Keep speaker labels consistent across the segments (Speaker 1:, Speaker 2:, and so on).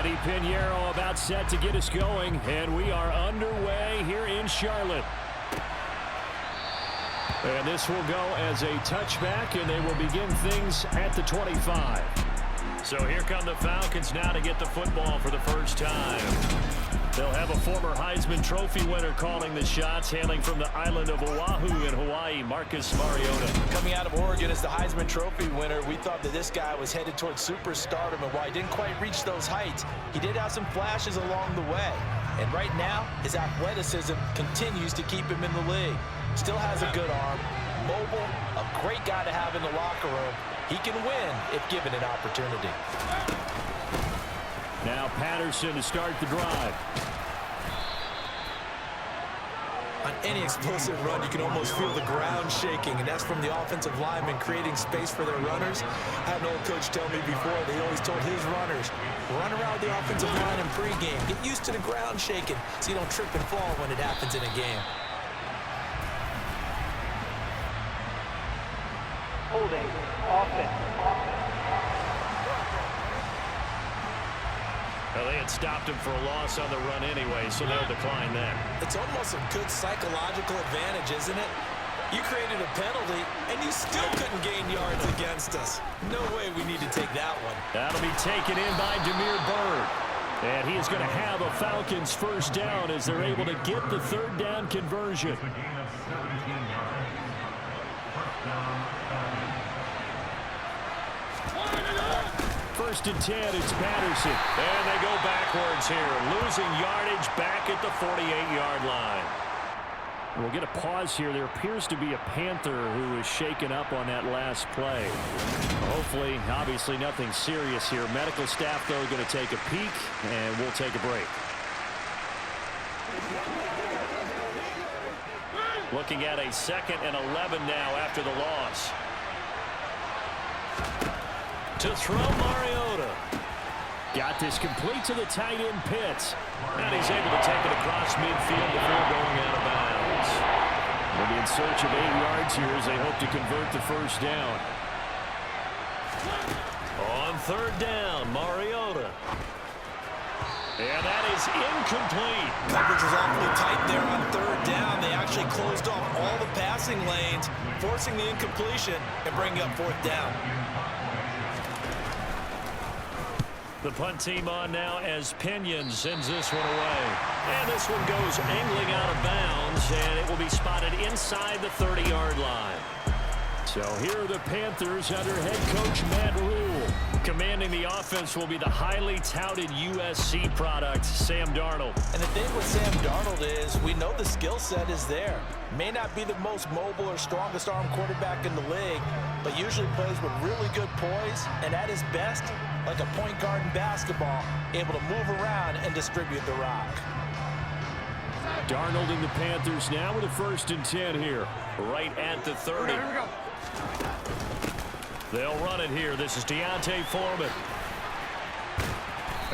Speaker 1: Eddie Pinheiro about set to get us going, and we are underway here in Charlotte. And this will go as a touchback, and they will begin things at the 25. So here come the Falcons now to get the football for the first time. They'll have a former Heisman Trophy winner calling the shots, hailing from the island of Oahu in Hawaii, Marcus Mariota.
Speaker 2: Coming out of Oregon as the Heisman Trophy winner, we thought that this guy was headed towards superstardom, and while he didn't quite reach those heights, he did have some flashes along the way. And right now, his athleticism continues to keep him in the league. Still has a good arm, mobile, a great guy to have in the locker room. He can win if given an opportunity.
Speaker 1: Now Patterson to start the drive.
Speaker 2: On any explosive run, you can almost feel the ground shaking, and that's from the offensive linemen creating space for their runners. I had an old coach tell me before, they always told his runners, run around the offensive line in pregame. Get used to the ground shaking so you don't trip and fall when it happens in a game.
Speaker 3: Holding, offense.
Speaker 1: Well, they had stopped him for a loss on the run anyway, so they'll decline that.
Speaker 2: It's almost a good psychological advantage, isn't it? You created a penalty, and you still couldn't gain yards against us. No way we need to take that one.
Speaker 1: That'll be taken in by Damiere Byrd. And he is going to have a Falcons first down as they're able to get the third down conversion. First and 10, it's Patterson. And they go backwards here, losing yardage back at the 48-yard line. We'll get a pause here. There appears to be a Panther who is shaken up on that last play. Hopefully, obviously nothing serious here. Medical staff, though, going to take a peek, and we'll take a break. Looking at a 2nd and 11 now after the loss. To throw Mariota. Got this complete to the tight end Pitts. And he's able to take it across midfield before going out of bounds. They'll be in search of 8 yards here as they hope to convert the first down. On 3rd down, Mariota. And that is incomplete.
Speaker 2: Coverage was awfully tight there on 3rd down. They actually closed off all the passing lanes, forcing the incompletion and bringing up 4th down.
Speaker 1: The punt team on now as Pinion sends this one away. And this one goes angling out of bounds, and it will be spotted inside the 30-yard line. So here are the Panthers under head coach Matt Rule. Commanding the offense will be the highly touted USC product, Sam Darnold.
Speaker 2: And the thing with Sam Darnold is we know the skill set is there. May not be the most mobile or strongest arm quarterback in the league, but usually plays with really good poise, and at his best, like a point guard in basketball, able to move around and distribute the rock.
Speaker 1: Darnold and the Panthers now with a 1st and 10 here, right at the 30.
Speaker 3: Here we go.
Speaker 1: They'll run it here. This is Deontay Foreman.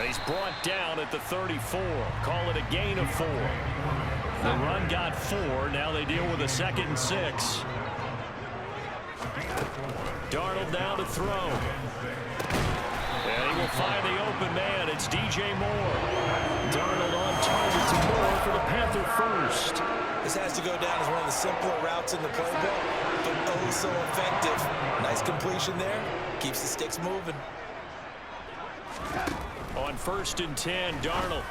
Speaker 1: He's brought down at the 34. Call it a gain of 4. The run got 4. Now they deal with a 2nd and 6. Darnold now to throw. And he will find the open man. It's DJ Moore. Darnold on target to Moore for the Panther first.
Speaker 2: This has to go down as one of the simpler routes in the playbook, but oh so effective. Nice completion there. Keeps the sticks moving.
Speaker 1: On 1st and 10, Darnold.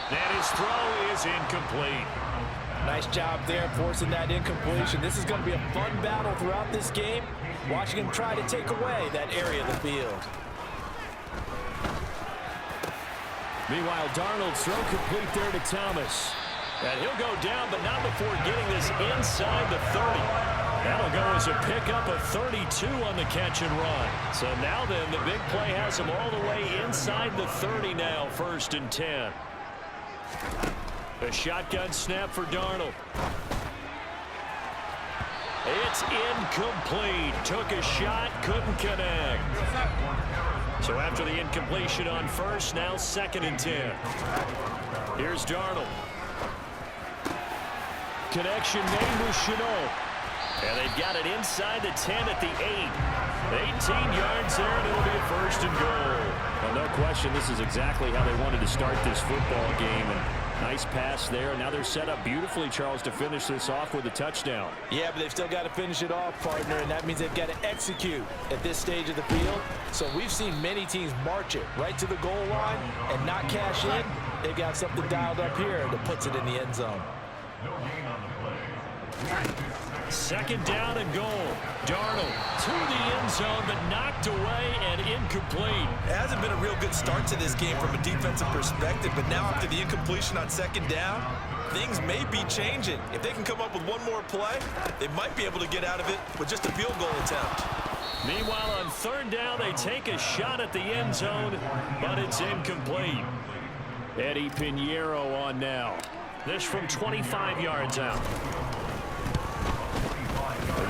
Speaker 1: And his throw is incomplete.
Speaker 2: Nice job there forcing that incompletion. This is going to be a fun battle throughout this game. Watching him try to take away that area of the field.
Speaker 1: Meanwhile, Darnold's throw complete there to Thomas. And he'll go down, but not before getting this inside the 30. That'll go as a pickup of 32 on the catch and run. So now then, the big play has him all the way inside the 30 now, 1st and 10. A shotgun snap for Darnold. It's incomplete. Took a shot, couldn't connect. So after the incompletion on 1st, now 2nd and 10. Here's Darnold. Connection made with Chenault. And they've got it inside the 10 at the 8. 18 yards there, and it'll be a first and goal. Well, no question, this is exactly how they wanted to start this football game. And nice pass there. And now they're set up beautifully, Charles, to finish this off with a touchdown.
Speaker 2: Yeah, but they've still got to finish it off, partner, and that means they've got to execute at this stage of the field. So we've seen many teams march it right to the goal line and not cash in. They've got something dialed up here that puts it in the end zone.
Speaker 1: Second down and goal. Darnold to the end zone, but knocked away and incomplete.
Speaker 2: It hasn't been a real good start to this game from a defensive perspective, but now after the incompletion on second down, things may be changing. If they can come up with one more play, they might be able to get out of it with just a field goal attempt.
Speaker 1: Meanwhile, on third down, they take a shot at the end zone, but it's incomplete. Eddie Pinheiro on now. This from 25 yards out.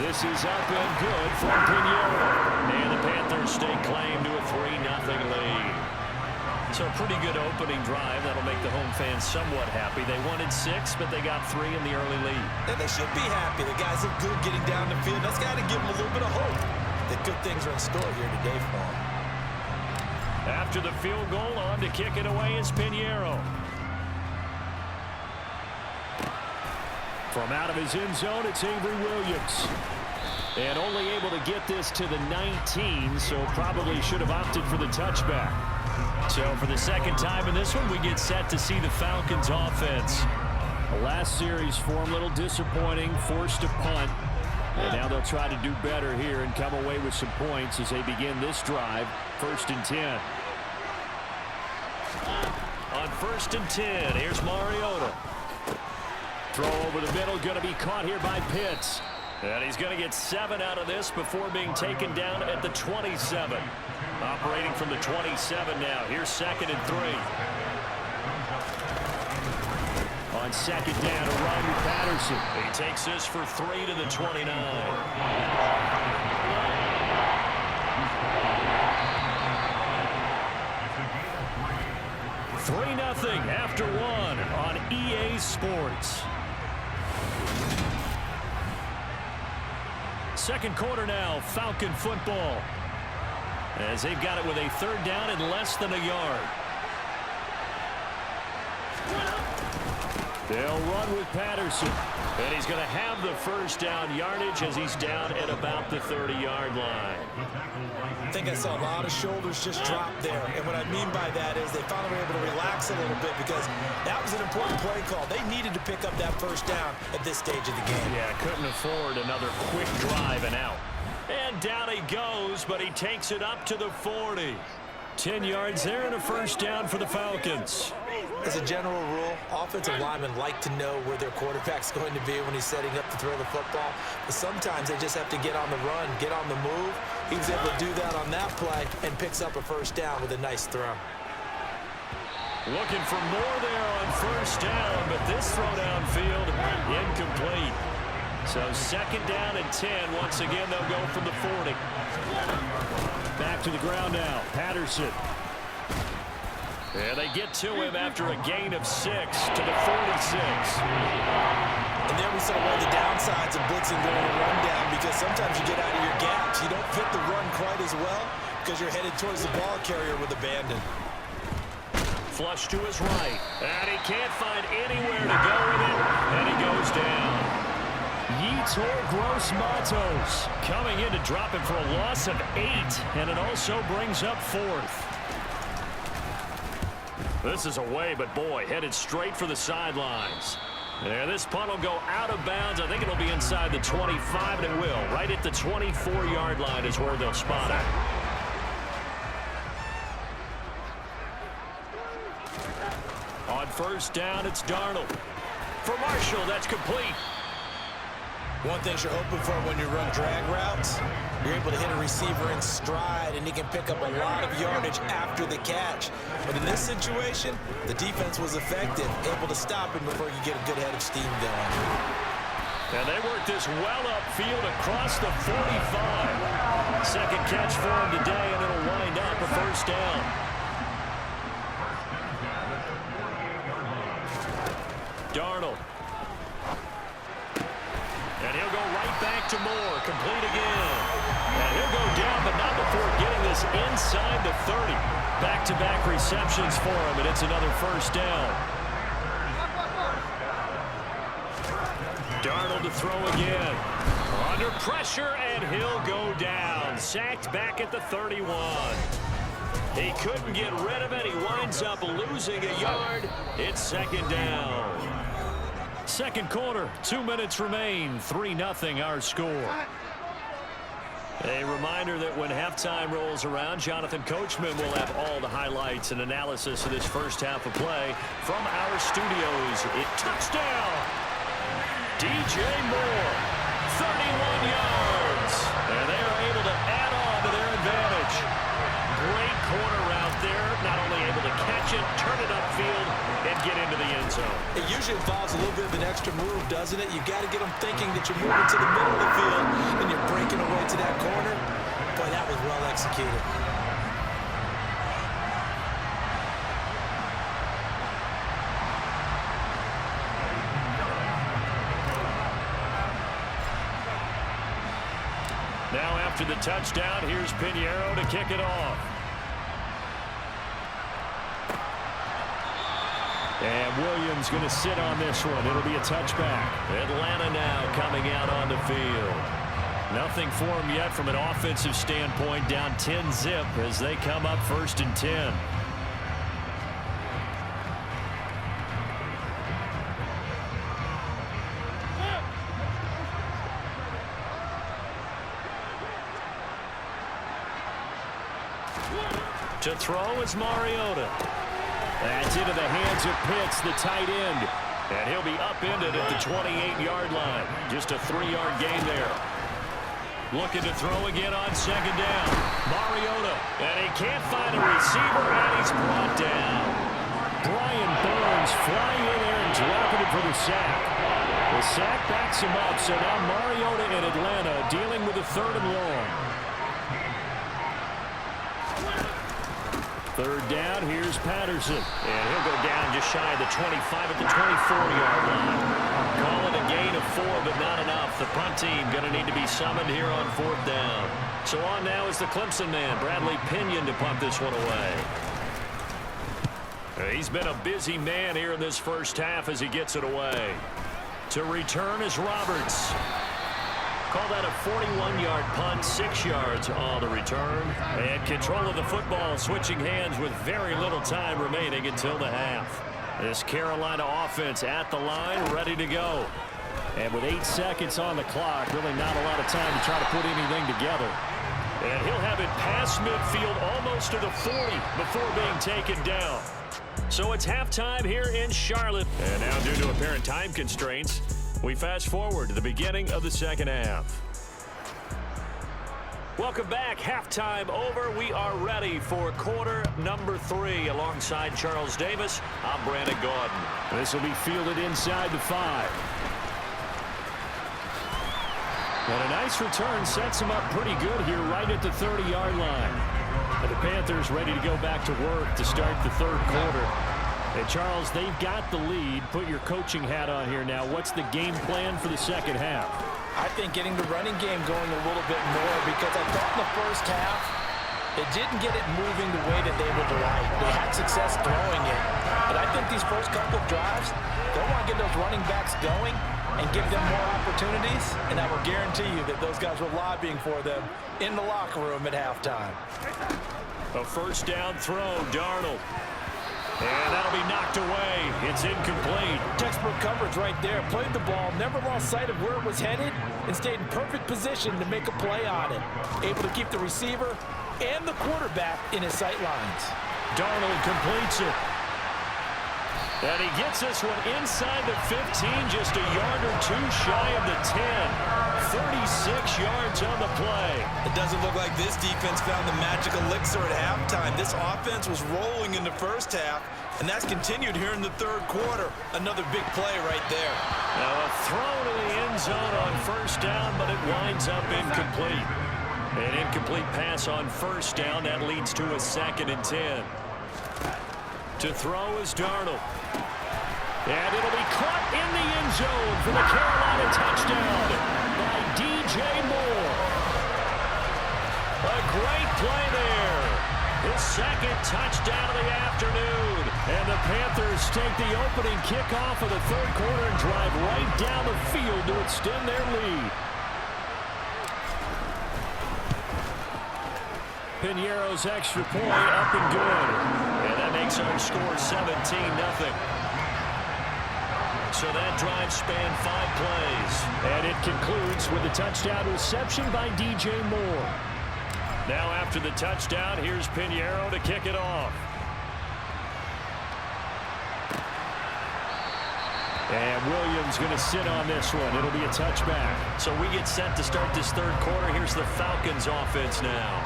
Speaker 1: This is up and good from Pinheiro. And the Panthers stake claim to a 3-0 lead. So a pretty good opening drive. That'll make the home fans somewhat happy. They wanted 6, but they got 3 in the early lead.
Speaker 2: And they should be happy. The guys look good getting down the field. That's got to give them a little bit of hope that good things are in store here today for them.
Speaker 1: After the field goal, on to kick it away is Pinheiro. From out of his end zone, it's Avery Williams. And only able to get this to the 19, so probably should have opted for the touchback. So for the second time in this one, we get set to see the Falcons offense. The last series for them, a little disappointing, forced to punt. And now they'll try to do better here and come away with some points as they begin this drive. 1st and 10. On 1st and 10, here's Mariota. Throw over the middle, going to be caught here by Pitts. And he's going to get 7 out of this before being taken down at the 27. Operating from the 27 now. Here's 2nd and 3. On 2nd down, a run with Patterson. He takes this for 3 to the 29. 3-0 after 1 on EA Sports. Second quarter now, Falcon football. As they've got it with a 3rd down and less than a yard. They'll run with Patterson. And he's going to have the 1st down yardage as he's down at about the 30-yard line.
Speaker 2: I think I saw a lot of shoulders just drop there. And what I mean by that is they finally were able to relax a little bit because that was an important play call. They needed to pick up that 1st down at this stage of the game.
Speaker 1: Yeah, couldn't afford another quick drive and out. And down he goes, but he takes it up to the 40. 10 yards there and a 1st down for the Falcons.
Speaker 2: As a general rule, offensive linemen like to know where their quarterback's going to be when he's setting up to throw the football. But sometimes they just have to get on the run, get on the move. He was able to do that on that play and picks up a 1st down with a nice throw.
Speaker 1: Looking for more there on 1st down, but this throw downfield incomplete. So 2nd down and 10. Once again, they'll go from the 40. Back to the ground now. Patterson. And they get to him after a gain of 6 to the 46.
Speaker 2: And there we saw one of the downsides of blitzing during a rundown because sometimes you get out of your gaps. You don't fit the run quite as well because you're headed towards the ball carrier with abandon.
Speaker 1: Flush to his right. And he can't find anywhere to go with it. And he goes down. Yetur Gross-Matos coming in to drop him for a loss of 8. And it also brings up 4th. This is away, but boy, headed straight for the sidelines. And this punt will go out of bounds. I think it'll be inside the 25, and it will. Right at the 24-yard line is where they'll spot it. On 1st down, it's Darnold. For Marshall, that's complete.
Speaker 2: One thing you're hoping for when you run drag routes, you're able to hit a receiver in stride, and he can pick up a lot of yardage after the catch. But in this situation, the defense was effective, able to stop him before you get a good head of steam going.
Speaker 1: And they work this well upfield across the 45. Second catch for him today, and it'll wind up a 1st down. Darnold. And And he'll go right back to Moore. Complete again. And he'll go down, but not before getting this inside the 30. Back-to-back receptions for him, and it's another first down. Darnold to throw again. Under pressure, and he'll go down. Sacked back at the 31. He couldn't get rid of it. He winds up losing a yard. It's second down. Second quarter, 2 minutes remain. 3-0 our score. A reminder that when halftime rolls around, Jonathan Coachman will have all the highlights and analysis of this first half of play from our studios. It touchdown. DJ Moore, 31 yards. And they are able to add on to their advantage. Great corner route there. Not only able to catch it, turn it upfield, and get into the end zone.
Speaker 2: It usually involves a little bit of an extra move, doesn't it? You've got to get them thinking that you're moving to the middle of the field and you're breaking away to that corner. Boy, that was well executed.
Speaker 1: Now after the touchdown, here's Pinheiro to kick it off. And Williams going to sit on this one. It'll be a touchback. Atlanta now coming out on the field. Nothing for them yet from an offensive standpoint. Down 10-zip as they come up 1st and 10. To throw is Mariota. That's into the hands of Pitts, the tight end. And he'll be upended at the 28-yard line. Just a 3-yard gain there. Looking to throw again on second down. Mariota. And he can't find a receiver, and he's brought down. Brian Burns flying in there and dropping it for the sack. The sack backs him up, so now Mariota in Atlanta dealing with a 3rd and long. Third down, here's Patterson. And he'll go down just shy of the 25 at the 24-yard line. Call it a gain of 4, but not enough. The punt team going to need to be summoned here on 4th down. So on now is the Clemson man, Bradley Pinion, to punt this one away. He's been a busy man here in this first half as he gets it away. To return is Roberts. Call that a 41-yard punt, 6 yards on the return. And control of the football, switching hands with very little time remaining until the half. This Carolina offense at the line, ready to go. And with 8 seconds on the clock, really not a lot of time to try to put anything together. And he'll have it past midfield almost to the 40 before being taken down. So it's halftime here in Charlotte. And now due to apparent time constraints, we fast forward to the beginning of the second half. Welcome back. Halftime over. We are ready for quarter number 3. Alongside Charles Davis, I'm Brandon Gordon. This will be fielded inside the 5. And a nice return sets him up pretty good here right at the 30-yard line. And the Panthers ready to go back to work to start the third quarter. And Charles, they've got the lead. Put your coaching hat on here now. What's the game plan for the second half?
Speaker 2: I think getting the running game going a little bit more, because I thought in the first half it didn't get it moving the way that they would like. They had success throwing it. But I think these first couple of drives, they'll want to get those running backs going and give them more opportunities. And I will guarantee you that those guys were lobbying for them in the locker room at halftime.
Speaker 1: A first down throw, Darnold. And that'll be knocked away. It's incomplete.
Speaker 2: Textbook coverage right there. Played the ball, never lost sight of where it was headed, and stayed in perfect position to make a play on it. Able to keep the receiver and the quarterback in his sight lines.
Speaker 1: Darnold completes it. And he gets this one inside the 15, just a yard or two shy of the 10. 36 yards on the play.
Speaker 4: It doesn't look like this defense found the magic elixir at halftime. This offense was rolling in the first half, and that's continued here in the third quarter. Another big play right there.
Speaker 1: Now a throw to the end zone on first down, but it winds up incomplete. An incomplete pass on first down. That leads to a 2nd and 10. To throw is Darnold. And it'll be caught in the end zone for the Carolina touchdown. DJ Moore. A great play there. His second touchdown of the afternoon. And the Panthers take the opening kickoff of the third quarter and drive right down the field to extend their lead. Piñeiro's extra point up and good. And that makes our score 17-0. So that drive spanned 5 plays. And it concludes with a touchdown reception by DJ Moore. Now after the touchdown, here's Piñeiro to kick it off. And Williams going to sit on this one. It'll be a touchback. So we get set to start this third quarter. Here's the Falcons offense now.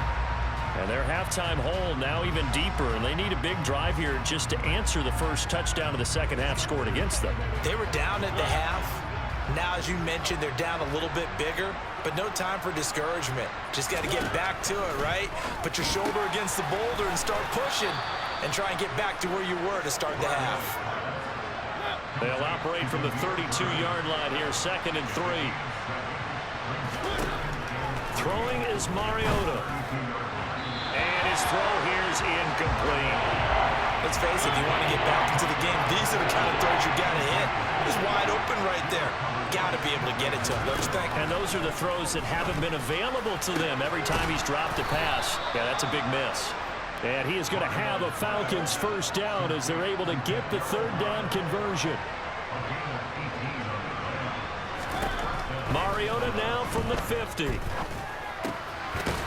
Speaker 1: And their halftime hole now even deeper, and they need a big drive here just to answer the first touchdown of the second half scored against them.
Speaker 2: They were down at the half. Now, as you mentioned, they're down a little bit bigger, but no time for discouragement. Just got to get back to it, right? Put your shoulder against the boulder and start pushing and try and get back to where you were to start the half.
Speaker 1: They'll operate from the 32-yard line here, 2nd and 3. Throwing is Mariota. And his throw here is incomplete.
Speaker 2: Let's face it, if you want to get back into the game, these are the kind of throws you got to hit. He's wide open right there. Got to be able to get it to him, don't you think?
Speaker 1: And those are the throws that haven't been available to them every time he's dropped a pass. Yeah, that's a big miss. And he is going to have a Falcons first down as they're able to get the third down conversion. Mariota now from the 50.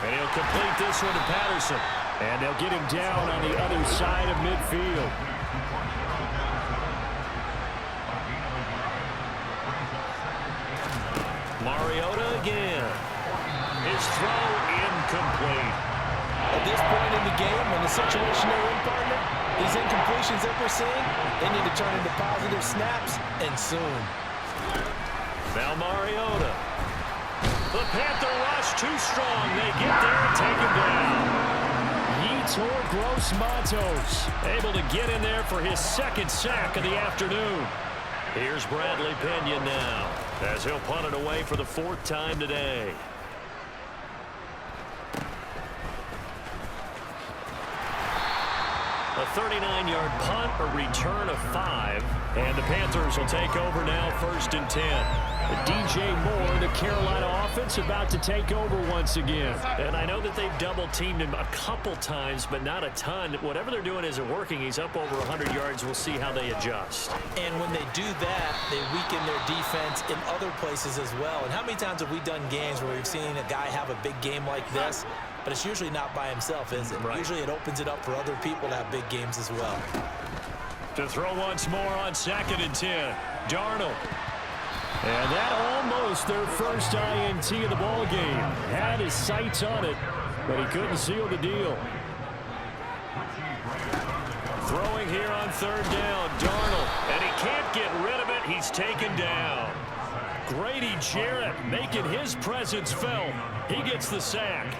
Speaker 1: And he'll complete this one to Patterson. And they'll get him down on the other side of midfield. Mariota again. His throw incomplete.
Speaker 2: At this point in the game, in the situation they're in, partner, these incompletions that we're seeing, they need to turn into positive snaps, and soon.
Speaker 1: Now Mariota. The Panther rush too strong. They get there and take him down. Yetur Gross-Matos able to get in there for his second sack of the afternoon. Here's Bradley Pinion now as he'll punt it away for the 4th time today. A 39-yard punt, a return of 5, and the Panthers will take over now 1st and 10. DJ Moore, the Carolina offense, about to take over once again. And I know that they've double-teamed him a couple times, but not a ton. Whatever they're doing isn't working. He's up over 100 yards. We'll see how they adjust.
Speaker 2: And when they do that, they weaken their defense in other places as well. And how many times have we done games where we've seen a guy have a big game like this, but it's usually not by himself, is it? Right. Usually it opens it up for other people to have big games as well.
Speaker 1: To throw once more on 2nd and 10. Darnold. And that almost their first INT of the ball game. Had his sights on it, but he couldn't seal the deal. Throwing here on 3rd down, Darnold. And he can't get rid of it. He's taken down. Grady Jarrett making his presence felt. He gets the sack.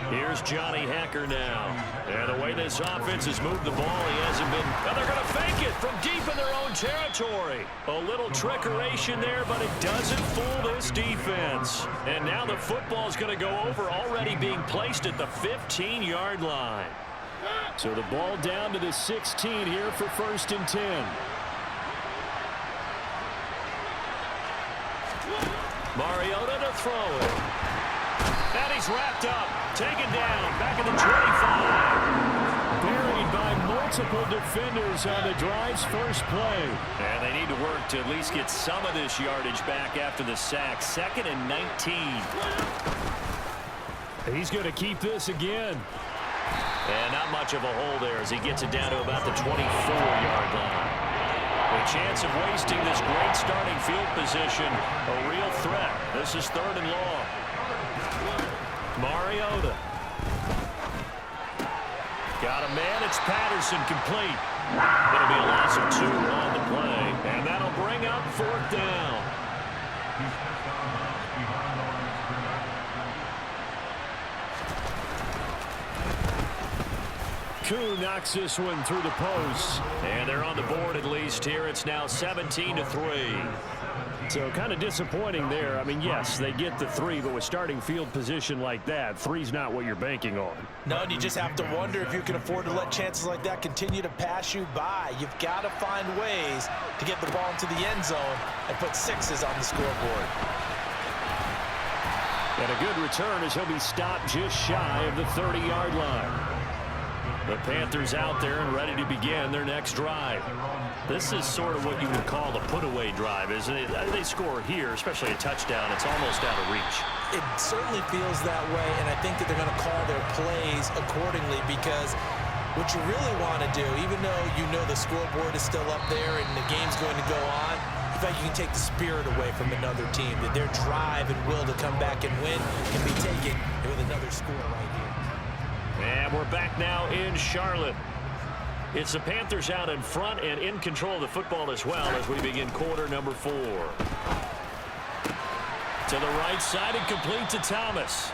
Speaker 1: Here's Johnny Hacker now. And the way this offense has moved the ball, he hasn't been... And they're going to fake it from deep in their own territory. A little trickeration there, but it doesn't fool this defense. And now the football's going to go over, already being placed at the 15-yard line. So the ball down to the 16 here for 1st and 10. Mariota to throw it. And he's wrapped up. Taken down. Back at the 25. Buried by multiple defenders on the drive's first play. And they need to work to at least get some of this yardage back after the sack. 2nd and 19. He's going to keep this again. And not much of a hole there as he gets it down to about the 24-yard line. A chance of wasting this great starting field position. A real threat. This is 3rd and long. Mariota. Got a man. It's Patterson complete. It'll be a loss of 2 on the play. And that'll bring up 4th down. Koo knocks this one through the post. And they're on the board at least here. It's now 17-3. So kind of disappointing there. I mean, yes, they get the 3, but with starting field position like that, 3's not what you're banking on.
Speaker 2: No, and you just have to wonder if you can afford to let chances like that continue to pass you by. You've got to find ways to get the ball into the end zone and put 6s on the scoreboard.
Speaker 1: And a good return as he'll be stopped just shy of the 30-yard line. The Panthers out there and ready to begin their next drive. This is sort of what you would call a put-away drive, isn't it? They score here, especially a touchdown. It's almost out of reach.
Speaker 2: It certainly feels that way, and I think that they're going to call their plays accordingly, because what you really want to do, even though you know the scoreboard is still up there and the game's going to go on, in fact, you can take the spirit away from another team, that their drive and will to come back and win can be taken with another score right here.
Speaker 1: And we're back now in Charlotte. It's the Panthers out in front and in control of the football as well as we begin quarter number 4. To the right side and complete to Thomas.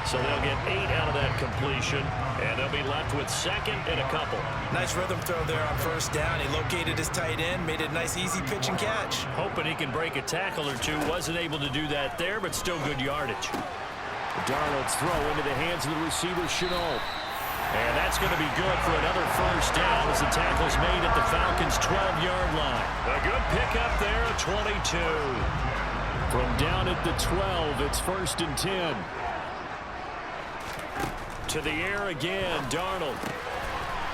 Speaker 1: So they'll get 8 out of that completion, and they'll be left with 2nd and a couple.
Speaker 2: Nice rhythm throw there on first down. He located his tight end, made a nice easy pitch and catch.
Speaker 1: Hoping he can break a tackle or two. Wasn't able to do that there, but still good yardage. Darnold's throw into the hands of the receiver, Chenault. And that's going to be good for another first down as the tackle's made at the Falcons' 12-yard line. A good pickup there at 22. From down at the 12, it's 1st and 10. To the air again, Darnold.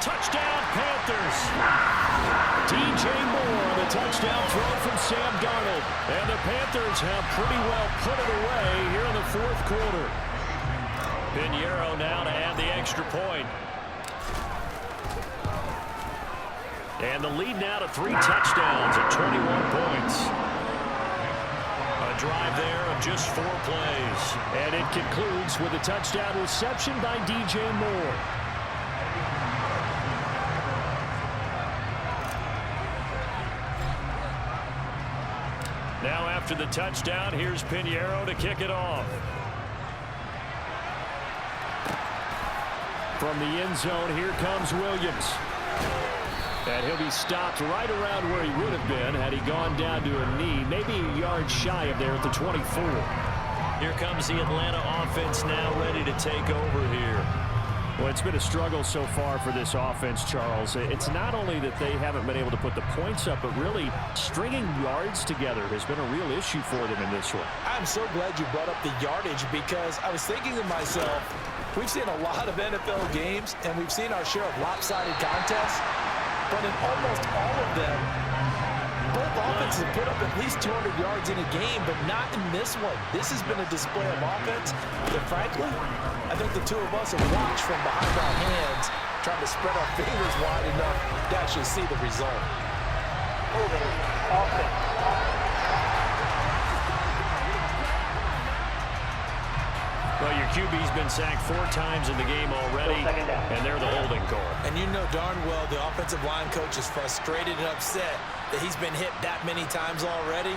Speaker 1: Touchdown, Panthers. DJ Moore on the touchdown throw from Sam Darnold. And the Panthers have pretty well put it away here in the 4th quarter. Pinheiro now to add the extra point. And the lead now to 3 touchdowns at 21 points. A drive there of just 4 plays. And it concludes with a touchdown reception by DJ Moore. Now after the touchdown, here's Pinheiro to kick it off. From the end zone, here comes Williams. And he'll be stopped right around where he would have been had he gone down to a knee, maybe a yard shy of there at the 24. Here comes the Atlanta offense now ready to take over here. Well, it's been a struggle so far for this offense, Charles. It's not only that they haven't been able to put the points up, but really stringing yards together has been a real issue for them in this one.
Speaker 2: I'm so glad you brought up the yardage, because I was thinking to myself, we've seen a lot of NFL games, and we've seen our share of lopsided contests, but in almost all of them, both offenses have put up at least 200 yards in a game, but not in this one. This has been a display of offense that, frankly, I think the two of us have watched from behind our hands, trying to spread our fingers wide enough to actually see the result.
Speaker 3: Holding offense.
Speaker 1: Well, your QB's been sacked 4 times in the game already, and they're the holding call.
Speaker 2: And you know darn well the offensive line coach is frustrated and upset that he's been hit that many times already.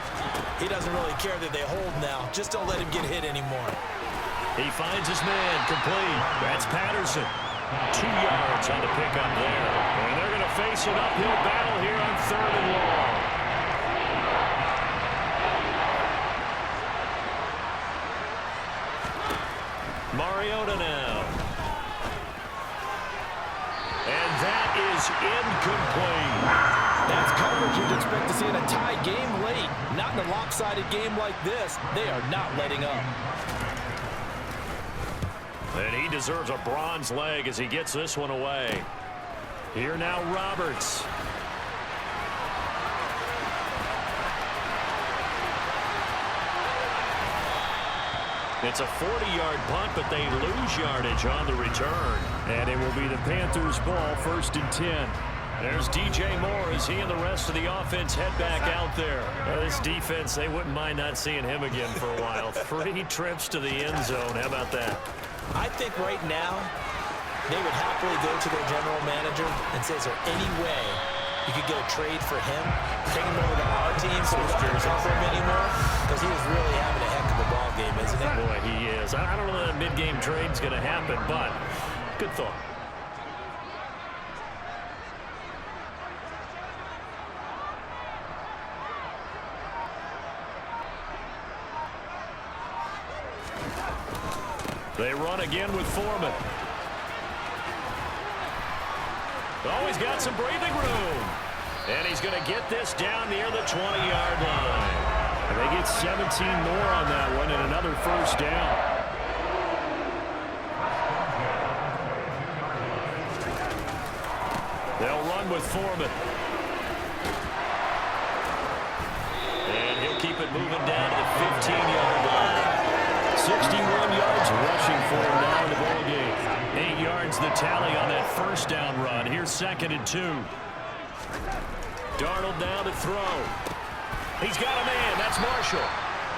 Speaker 2: He doesn't really care that they hold now. Just don't let him get hit anymore.
Speaker 1: He finds his man complete. That's Patterson. 2 yards on the pickup there. And they're going to face an uphill battle here on 3rd and long. Mariota now. And that is incomplete.
Speaker 2: That's coverage you'd expect to see in a tie game late. Not in a lopsided game like this. They are not letting up.
Speaker 1: And he deserves a bronze leg as he gets this one away. Here now, Roberts. It's a 40-yard punt, but they lose yardage on the return. And it will be the Panthers' ball, 1st and 10. There's DJ Moore as he and the rest of the offense head back out there. This defense, they wouldn't mind not seeing him again for a while. 3 trips to the end zone. How about that?
Speaker 2: I think right now they would happily go to their general manager and say, is there any way you could get a trade for him? Take him over to our team so we don't have to cover him anymore? Because he is really having a heck of a ball game, isn't he?
Speaker 1: Boy, he is. I don't know that mid-game trade's going to happen, but good thought. They run again with Foreman. Oh, he's got some breathing room. And he's going to get this down near the 20-yard line. And they get 17 more on that one and another first down. They'll run with Foreman. And he'll keep it moving down to the 15-yard line. 61 yards rushing for him now in the ball game. 8 yards the tally on that first down run. Here's 2nd and 2. Darnold now to throw. He's got a man. That's Marshall.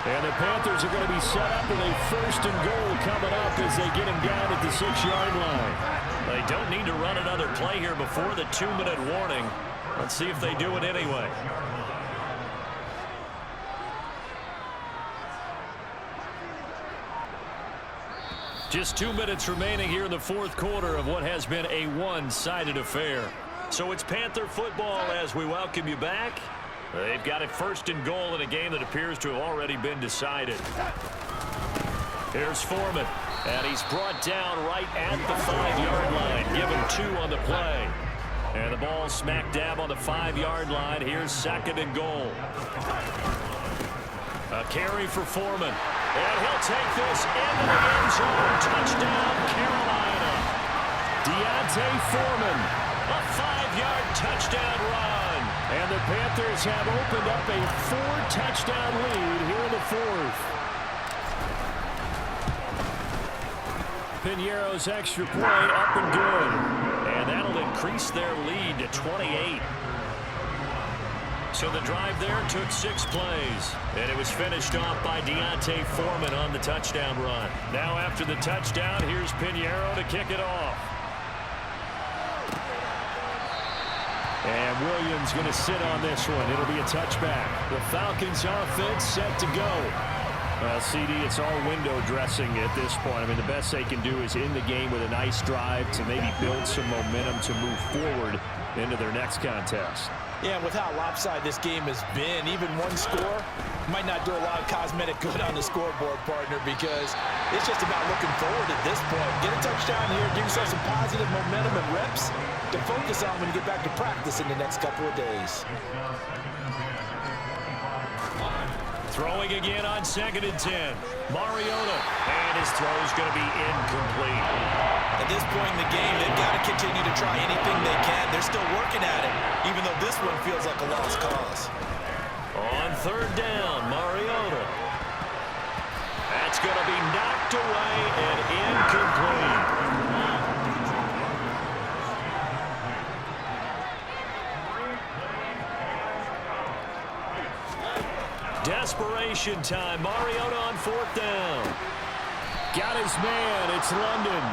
Speaker 1: And the Panthers are going to be set up with a 1st and goal coming up as they get him down at the 6-yard line. They don't need to run another play here before the 2-minute warning. Let's see if they do it anyway. Just 2 minutes remaining here in the 4th quarter of what has been a one-sided affair. So it's Panther football as we welcome you back. They've got it 1st and goal in a game that appears to have already been decided. Here's Foreman, and he's brought down right at the 5-yard line. Give him 2 on the play. And the ball smack dab on the 5-yard line. Here's 2nd and goal. A carry for Foreman. And he'll take this into the end zone. Touchdown, Carolina. Deontay Foreman, a 5-yard touchdown run. And the Panthers have opened up a 4-touchdown lead here in the 4th. Pinheiro's extra point up and good. And that'll increase their lead to 28. So the drive there took 6 plays, and it was finished off by Deontay Foreman on the touchdown run. Now after the touchdown, here's Pinheiro to kick it off. And Williams going to sit on this one. It'll be a touchback. The Falcons offense set to go. Well, CD, it's all window dressing at this point. I mean, the best they can do is in the game with a nice drive to maybe build some momentum to move forward into their next contest.
Speaker 2: Yeah, with how lopsided this game has been, even one score might not do a lot of cosmetic good on the scoreboard, partner, because it's just about looking forward at this point. Get a touchdown here, give yourself some positive momentum and reps to focus on when you get back to practice in the next couple of days.
Speaker 1: Throwing again on 2nd and 10. Mariota, and his throw's going to be incomplete.
Speaker 4: At this point in the game, they've got to continue to try anything they can. They're still working at it, even though this one feels like a lost cause.
Speaker 1: On 3rd down, Mariota. That's going to be knocked away and incomplete. Desperation time. Mariota on 4th down. Got his man. It's London.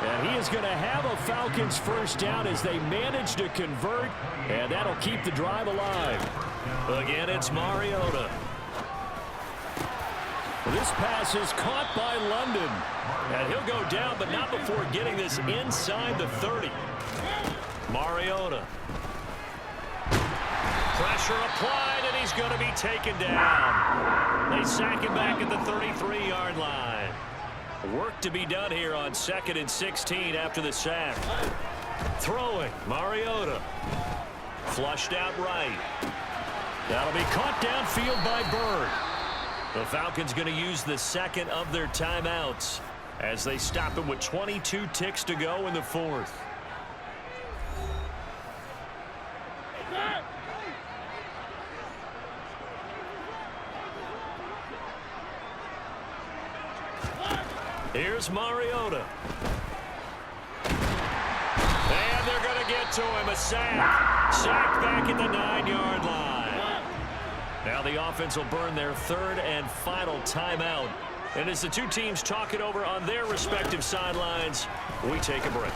Speaker 1: And he is going to have a Falcons 1st down as they manage to convert. And that'll keep the drive alive. Again, it's Mariota. This pass is caught by London. And he'll go down, but not before getting this inside the 30. Mariota. Pressure applied, and he's going to be taken down. They sack him back at the 33-yard line. Work to be done here on 2nd and 16 after the sack. Throwing, Mariota. Flushed out right. That'll be caught downfield by Bird. The Falcons going to use the 2nd of their timeouts as they stop him with 22 ticks to go in the 4th. Here's Mariota. And they're going to get to him. A sack. Sacked back at the 9-yard line. Now the offense will burn their 3rd and final timeout. And as the two teams talk it over on their respective sidelines, we take a break.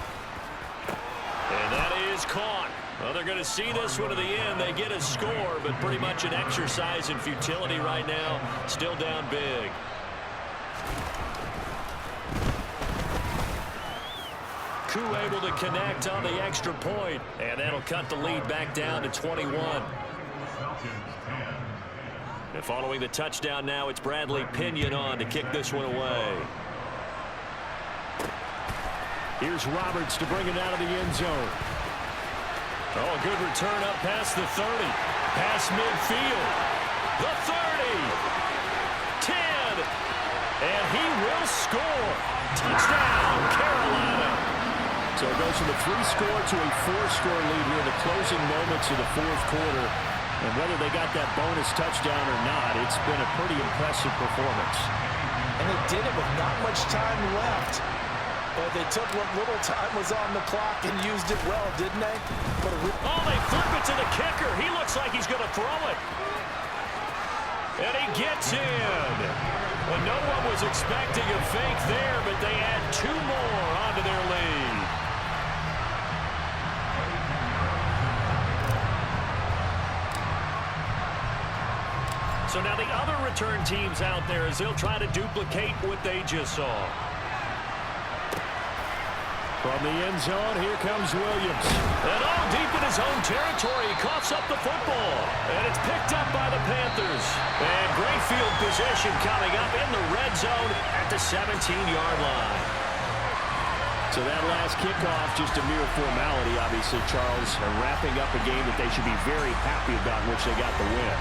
Speaker 1: And that is caught. Well, they're going to see this one to the end. They get a score, but pretty much an exercise in futility right now. Still down big. Koo able to connect on the extra point, and that'll cut the lead back down to 21. And following the touchdown now, it's Bradley Pinion on to kick this one away. Here's Roberts to bring it out of the end zone. Oh, a good return up past the 30. Past midfield. The 30. 10. And he will score. Touchdown, Carolina. So it goes from a 3-score to a 4-score lead here in the closing moments of the fourth quarter. And whether they got that bonus touchdown or not, it's been a pretty impressive performance.
Speaker 2: And they did it with not much time left. But they took what little time was on the clock and used it well, didn't they?
Speaker 1: Oh, they flip it to the kicker. He looks like he's going to throw it. And he gets in. Well, no one was expecting a fake there, but they add 2 more onto their lead. So now the other return teams out there as they'll try to duplicate what they just saw. From the end zone, here comes Williams. And oh, deep in his own territory, he coughs up the football. And it's picked up by the Panthers. And great field position coming up in the red zone at the 17-yard line. So that last kickoff, just a mere formality, obviously, Charles, and wrapping up a game that they should be very happy about in which they got the win.